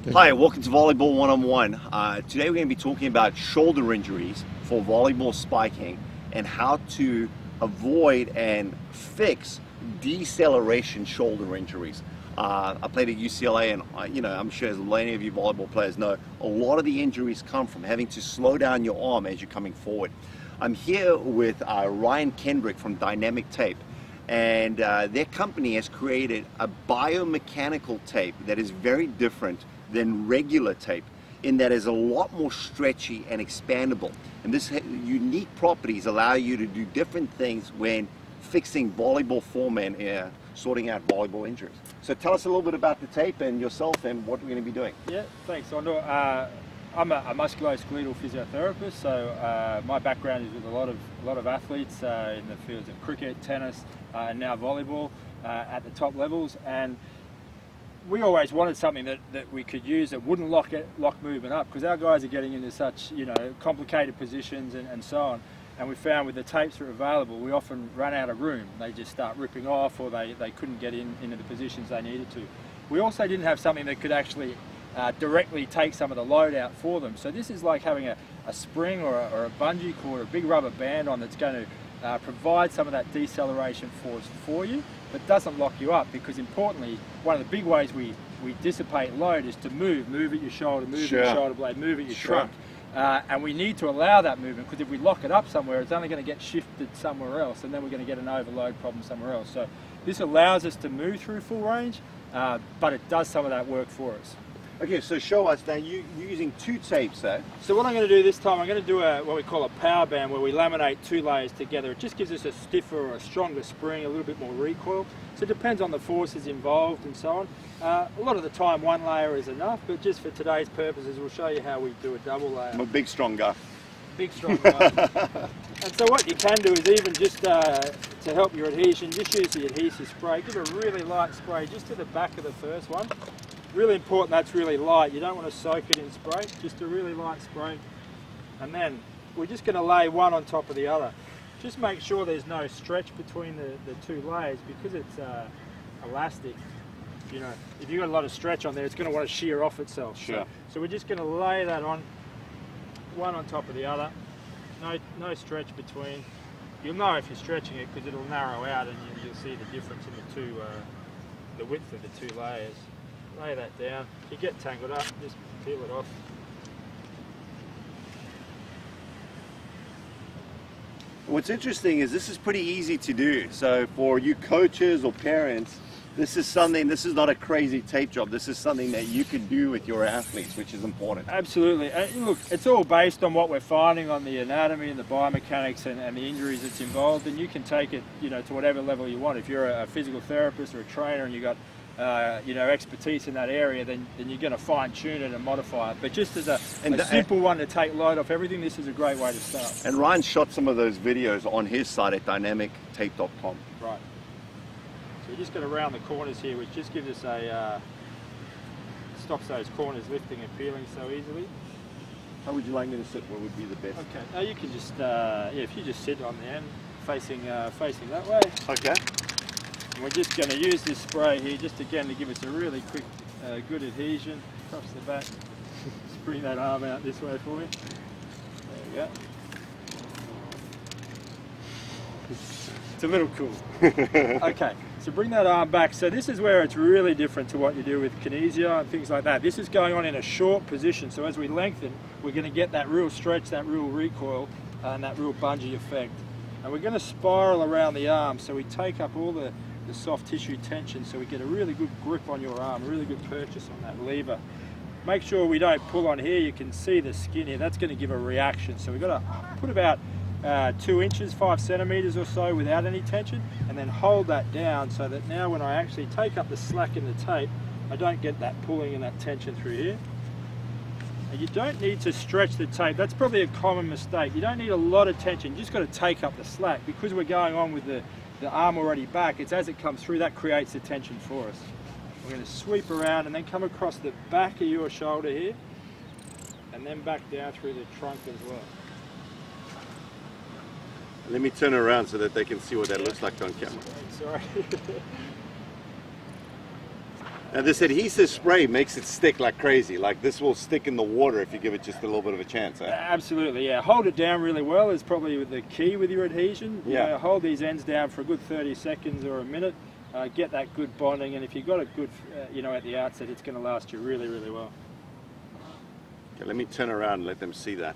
Hi, welcome to Volleyball One-on-One. Today we're going to be talking about shoulder injuries for volleyball spiking and how to avoid and fix deceleration shoulder injuries. I played at UCLA and I'm sure as many of you volleyball players know, a lot of the injuries come from having to slow down your arm as you're coming forward. I'm here with Ryan Kendrick from Dynamic Tape, and their company has created a biomechanical tape that is very different than regular tape in that is a lot more stretchy and expandable, and this unique properties allow you to do different things when fixing volleyball form and sorting out volleyball injuries. So tell us a little bit about the tape and yourself and what we're going to be doing. Yeah, thanks. I'm a musculoskeletal physiotherapist, so my background is with a lot of athletes in the fields of cricket, tennis, and now volleyball at the top levels. And we always wanted something that we could use that wouldn't lock movement up, because our guys are getting into such complicated positions and so on. And we found with the tapes that are available, we often run out of room. They just start ripping off, or they couldn't get into the positions they needed to. We also didn't have something that could actually directly take some of the load out for them. So this is like having a spring or a bungee cord, a big rubber band on that's going to provide some of that deceleration force for you, but doesn't lock you up, because importantly, one of the big ways we dissipate load is to move at your shoulder, move at your shoulder blade, move at your trunk. And we need to allow that movement, because if we lock it up somewhere, it's only going to get shifted somewhere else, and then we're going to get an overload problem somewhere else. So this allows us to move through full range, but it does some of that work for us. Okay, so show us now, you're using two tapes there. So what I'm going to do this time, I'm going to do what we call a power band, where we laminate two layers together. It just gives us a stiffer or a stronger spring, a little bit more recoil. So it depends on the forces involved and so on. A lot of the time one layer is enough, but just for today's purposes, we'll show you how we do a double layer. I'm a big strong guy. Big strong guy. And so what you can do is, even just to help your adhesion, just use the adhesive spray. Give a really light spray just to the back of the first one. Really important that's really light. You don't want to soak it in spray, just a really light spray. And then we're just going to lay one on top of the other. Just make sure there's no stretch between the two layers, because it's elastic. If you've got a lot of stretch on there, it's going to want to shear off itself. Sure. So we're just going to lay that on, one on top of the other. No stretch between. You'll know if you're stretching it, because it'll narrow out, and you'll see the difference in the width of the two layers. Lay that down. If you get tangled up, just peel it off. What's interesting is this is pretty easy to do. So for you coaches or parents, this is not a crazy tape job. This is something that you can do with your athletes, which is important. Absolutely. Look, it's all based on what we're finding on the anatomy and the biomechanics and the injuries that's involved, and you can take it to whatever level you want. If you're a physical therapist or a trainer and you've got expertise in that area, then you're going to fine-tune it and modify it. But just as a simple one to take load off everything, this is a great way to start. And Ryan shot some of those videos on his site at dynamictape.com. Right. So we're just going to round the corners here, which just gives us stops those corners lifting and peeling so easily. How would you like me to sit? What would be the best? Okay. Now you can just, if you just sit on the end, facing that way. Okay. And we're just going to use this spray here, just again to give us a really quick, good adhesion across the back. Just bring that arm out this way for me. There we go. It's a little cool. Okay, so bring that arm back. So this is where it's really different to what you do with kinesia and things like that. This is going on in a short position, so as we lengthen, we're going to get that real stretch, that real recoil, and that real bungee effect. And we're going to spiral around the arm, so we take up all the soft tissue tension, so we get a really good grip on your arm, a really good purchase on that lever. Make sure we don't pull on here. You can see the skin here. That's going to give a reaction. So we've got to put about 2 inches, 5 centimeters or so without any tension, and then hold that down, so that now when I actually take up the slack in the tape, I don't get that pulling and that tension through here. And you don't need to stretch the tape. That's probably a common mistake. You don't need a lot of tension. You just got to take up the slack, because we're going on with the arm already back. It's as it comes through that creates the tension for us. We're going to sweep around and then come across the back of your shoulder here, and then back down through the trunk as well. Let me turn around so that they can see what that looks like on camera. Sorry. Now this adhesive spray makes it stick like crazy. Like this will stick in the water if you give it just a little bit of a chance. Eh? Absolutely, yeah. Hold it down really well is probably the key with your adhesion. You know, hold these ends down for a good 30 seconds or a minute. Get that good bonding, and if you've got a good, you know, at the outset, it's going to last you really, really well. Okay, let me turn around and let them see that.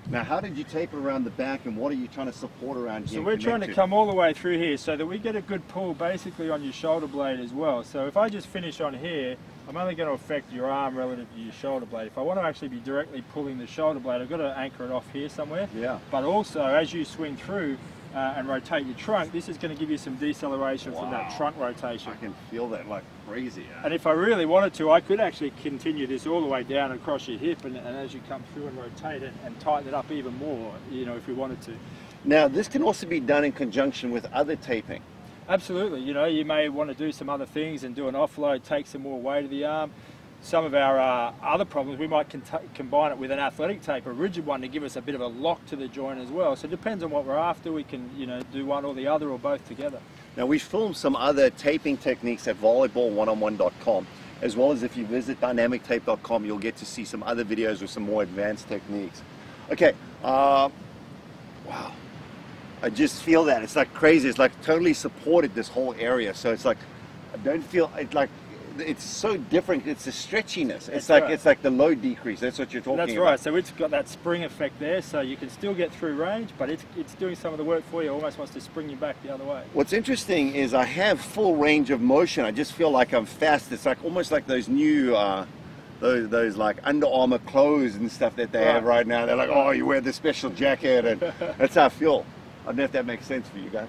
Now, how did you tape it around the back, and what are you trying to support around here? So we're trying to come all the way through here so that we get a good pull basically on your shoulder blade as well. So if I just finish on here, I'm only going to affect your arm relative to your shoulder blade. If I want to actually be directly pulling the shoulder blade, I've got to anchor it off here somewhere. Yeah. But also, as you swing through and rotate your trunk, this is going to give you some deceleration from that trunk rotation. I can feel that like crazy. Yeah. And if I really wanted to, I could actually continue this all the way down across your hip, and as you come through and rotate it and tighten it up even more, you know, if we wanted to. Now, this can also be done in conjunction with other taping. Absolutely. You know, you may want to do some other things and do an offload, take some more weight of the arm. Some of our other problems, we might combine it with an athletic tape, a rigid one, to give us a bit of a lock to the joint as well. So it depends on what we're after. We can, you know, do one or the other or both together. Now, we filmed some other taping techniques at volleyball1on1.com, as well as if you visit dynamictape.com, you'll get to see some other videos with some more advanced techniques. Okay, wow. I just feel that. It's like crazy. It's like totally supported this whole area. So it's like, I don't feel, it's so different. It's the stretchiness. It's like the load decrease. That's what you're talking about. That's right. So it's got that spring effect there, so you can still get through range, but it's doing some of the work for you. Almost wants to spring you back the other way. What's interesting is I have full range of motion. I just feel like I'm fast. It's like almost like those new those like Under Armour clothes and stuff that they have right now. They're like, oh, you wear this special jacket, and that's how I feel. I don't know if that makes sense for you guys.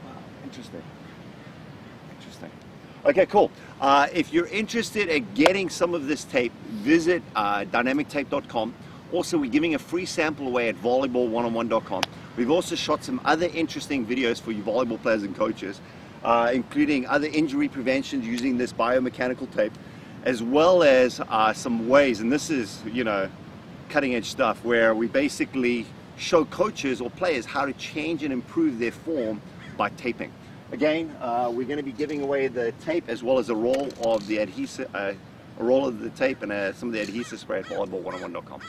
Wow, interesting. Okay, cool. If you're interested in getting some of this tape, visit dynamictape.com. Also, we're giving a free sample away at volleyball1on1.com. We've also shot some other interesting videos for you volleyball players and coaches, including other injury prevention using this biomechanical tape, as well as some ways, and this is, you know, cutting edge stuff, where we basically show coaches or players how to change and improve their form by taping. Again, we're going to be giving away the tape as well as a roll of the adhesive, a roll of the tape and some of the adhesive spray at volleyball1on1.com.